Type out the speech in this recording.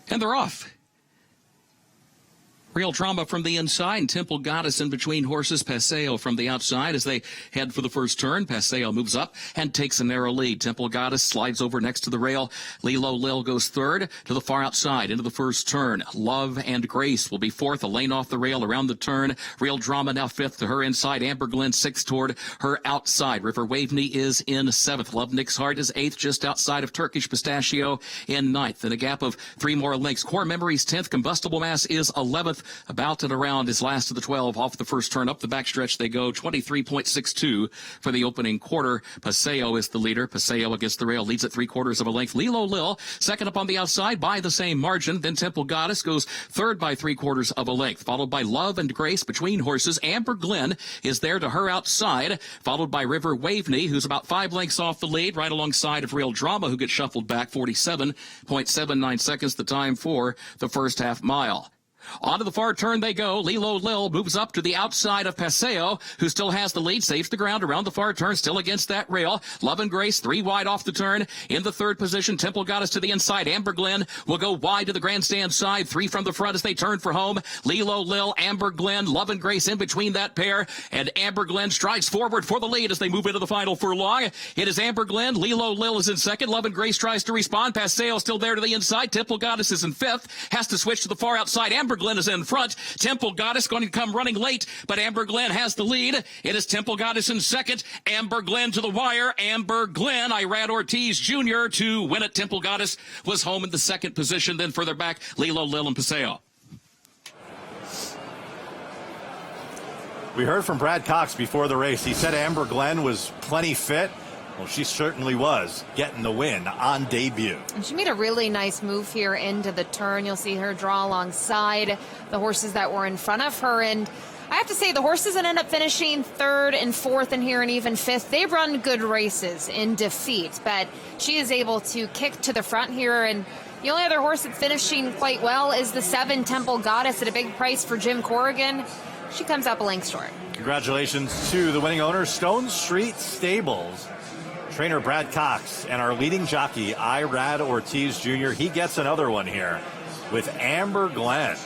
And they're off. Real drama from the inside, and Temple Goddess in between horses. Paseo from the outside as they head for the first turn. Paseo moves up and takes a narrow lead. Temple Goddess slides over next to the rail. Lilo Lil goes third to the far outside into the first turn. Love and Grace will be fourth, a lane off the rail around the turn. Real Drama now fifth to her inside. AMBERGLEN sixth toward her outside. River Waveney is in seventh. Love Nick's Heart is eighth, just outside of Turkish Pistachio in ninth. In a gap of 3 more lengths. Core Memories 10th. Combustible Mass is 11th. About and around is last of the 12. Off the first turn, up the backstretch they go. 23.62 for the opening quarter. Paseo is the leader. Paseo against the rail leads at 3/4 of a length. Lilo Lil second up on the outside by the same margin. Then Temple Goddess goes third by 3/4 of a length, followed by Love and Grace between horses. AMBERGLEN is there to her outside, followed by River Waveney, who's about 5 lengths off the lead, right alongside of Real Drama, who gets shuffled back. 47.79 seconds the time for the first half mile. Onto the far turn they go. Lilo Lil moves up to the outside of Paseo, who still has the lead, saves the ground around the far turn, still against that rail. Love and Grace 3 wide off the turn. In the third position, Temple Goddess to the inside. AMBERGLEN will go wide to the grandstand side. 3 from the front as they turn for home. Lilo Lil, AMBERGLEN, Love and Grace in between that pair. And AMBERGLEN strides forward for the lead as they move into the final furlong. It is AMBERGLEN. Lilo Lil is in second. Love and Grace tries to respond. Paseo still there to the inside. Temple Goddess is in fifth. Has to switch to the far outside. AMBERGLEN is in front. Temple Goddess going to come running late, but AMBERGLEN has the lead. It is Temple Goddess in second. AMBERGLEN to the wire. AMBERGLEN, Irad Ortiz Jr. to win it. Temple Goddess was home in the second position. Then further back, Lilo Lil and Paseo. We heard from Brad Cox before the race. He said AMBERGLEN was plenty fit. Well, she certainly was, getting the win on debut. And she made a really nice move here into the turn. You'll see her draw alongside the horses that were in front of her. And I have to say, the horses that end up finishing third and fourth and here and even fifth, they run good races in defeat. But she is able to kick to the front here. And the only other horse that's finishing quite well is the 7 Temple Goddess at a big price for Jim Corrigan. She comes up a length short. Congratulations to the winning owner, Stonestreet Stables. Trainer Brad Cox and our leading jockey, Irad Ortiz Jr. He gets another one here with AMBERGLEN.